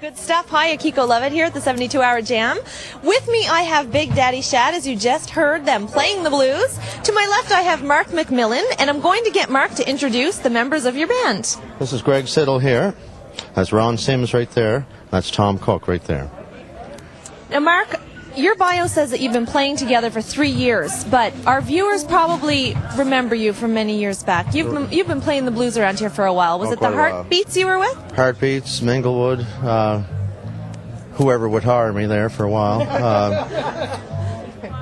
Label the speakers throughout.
Speaker 1: Good stuff. Hi, Akiko Levitt here at the 72-Hour Jam. With me, I have Big Daddy Shad, as you just heard them playing the blues. To my left, I have Mark McMillan, and I'm going to get Mark to introduce the members of your band.
Speaker 2: This is Greg Siddle here. That's Ron Sims right there. That's Tom Cook right there.
Speaker 1: Now, Mark, your bio says that you've been playing together for 3 years, but our viewers probably remember you from many years back. You've been playing the blues around here for a while. Was it the Heartbeats you were with?
Speaker 2: Heartbeats, Minglewood, whoever would hire me there for a while.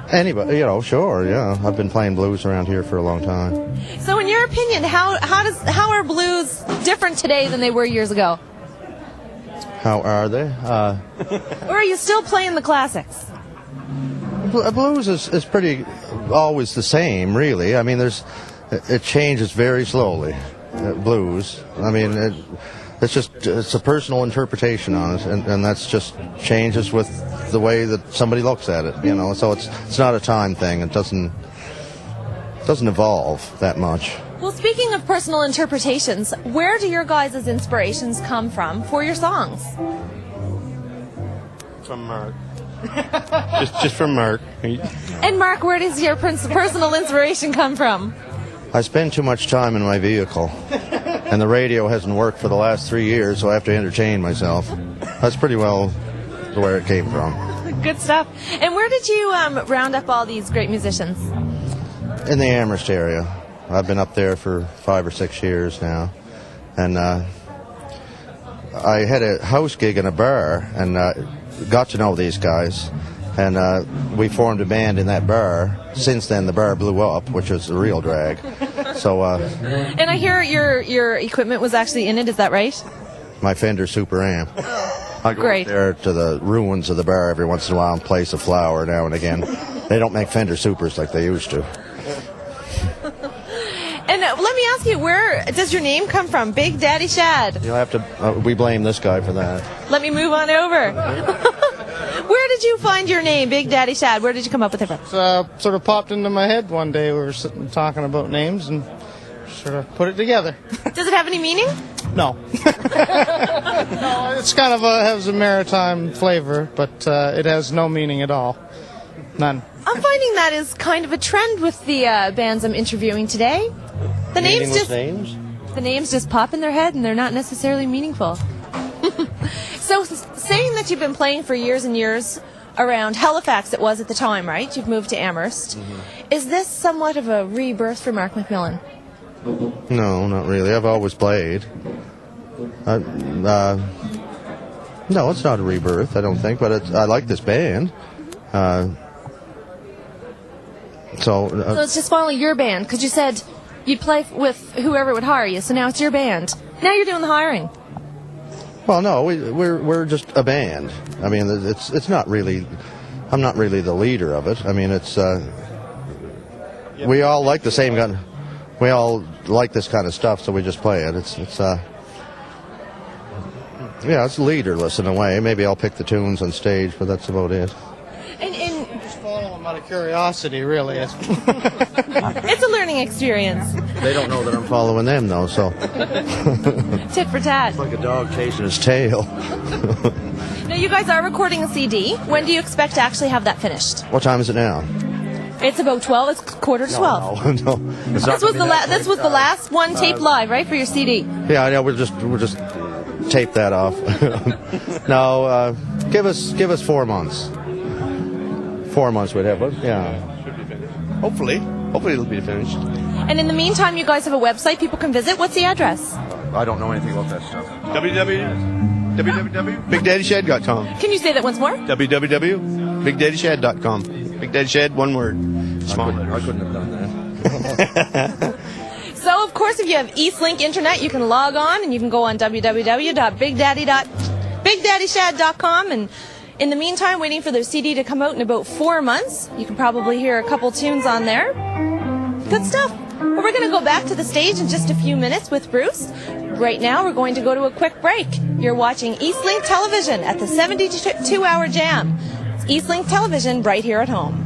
Speaker 2: Anybody, sure, yeah. I've been playing blues around here for a long time.
Speaker 1: So in your opinion, how are blues different today than they were years ago?
Speaker 2: How are they?
Speaker 1: Or are you still playing the classics?
Speaker 2: Blues is pretty always the same, really. I mean, it changes very slowly. Blues. I mean, it's a personal interpretation on it, and that's just changes with the way that somebody looks at it. So it's not a time thing. It doesn't evolve that much.
Speaker 1: Well, speaking of personal interpretations, where do your guys' inspirations come from for your songs?
Speaker 3: From Mark. just from Mark.
Speaker 1: And Mark, where does your personal inspiration come from?
Speaker 2: I spend too much time in my vehicle, and the radio hasn't worked for the last 3 years, so I have to entertain myself. That's pretty well where it came from.
Speaker 1: Good stuff. And where did you round up all these great musicians?
Speaker 2: In the Amherst area. I've been up there for 5 or 6 years now, and I had a house gig in a bar, and got to know these guys, and we formed a band in that bar. Since then, the bar blew up, which was a real drag. So.
Speaker 1: And I hear your equipment was actually in it. Is that right?
Speaker 2: My Fender Super Amp. I go up there to the ruins of the bar every once in a while and place a flower now and again. They don't make Fender Supers like they used to.
Speaker 1: And let me ask you, where does your name come from? Big Daddy Shad.
Speaker 2: You'll have to. We blame this guy for that.
Speaker 1: Let me move on over. Where did you find your name, Big Daddy Shad? Where did you come up with it from?
Speaker 4: It sort of popped into my head one day. We were sitting talking about names and sort of put it together.
Speaker 1: Does it have any meaning?
Speaker 4: No. No, it's kind of has a maritime flavor, but it has no meaning at all. None.
Speaker 1: I'm finding that is kind of a trend with the bands I'm interviewing today. The names just pop in their head, and they're not necessarily meaningful. So, saying that you've been playing for years and years around Halifax, it was at the time, right? You've moved to Amherst. Mm-hmm. Is this somewhat of a rebirth for Mark McMillan?
Speaker 2: No, not really. I've always played. No, it's not a rebirth, I don't think, but I like this band. So it's just
Speaker 1: finally your band, because you said you'd play with whoever would hire you, so now it's your band. Now you're doing the hiring.
Speaker 2: Well, no, we're just a band. I mean, it's not really. I'm not really the leader of it. I mean, it's. We all like the same kind. We all like this kind of stuff, so we just play it. It's leaderless in a way. Maybe I'll pick the tunes on stage, but that's about it.
Speaker 1: And
Speaker 4: just follow them out of curiosity, really.
Speaker 1: It's a learning experience.
Speaker 2: They don't know that I'm following them, though, so.
Speaker 1: Tit for tat.
Speaker 2: It's like a dog chasing his tail.
Speaker 1: Now, you guys are recording a CD. When do you expect to actually have that finished?
Speaker 2: What time is it now?
Speaker 1: It's about 12. It's quarter to 12.
Speaker 2: No.
Speaker 1: This was the last one taped live, right, for your CD?
Speaker 2: Yeah, we'll just tape that off. No, give us 4 months. 4 months we'd have it. Yeah.
Speaker 3: Should be finished. Hopefully it'll be finished.
Speaker 1: And in the meantime, you guys have a website people can visit. What's the address?
Speaker 2: I don't know anything about that stuff.
Speaker 3: www.BigDaddyShad.com.
Speaker 1: Can you say that once more?
Speaker 3: www.BigDaddyShad.com. Big Daddy Shad, one word. Small letters.
Speaker 2: I couldn't have done that.
Speaker 1: So, of course, if you have Eastlink Internet, you can log on and you can go on www.BigDaddyShad.com. And in the meantime, waiting for their CD to come out in about 4 months. You can probably hear a couple tunes on there. Good stuff. Well, we're going to go back to the stage in just a few minutes with Bruce. Right now, we're going to go to a quick break. You're watching Eastlink Television at the 72-Hour Jam. It's Eastlink Television right here at home.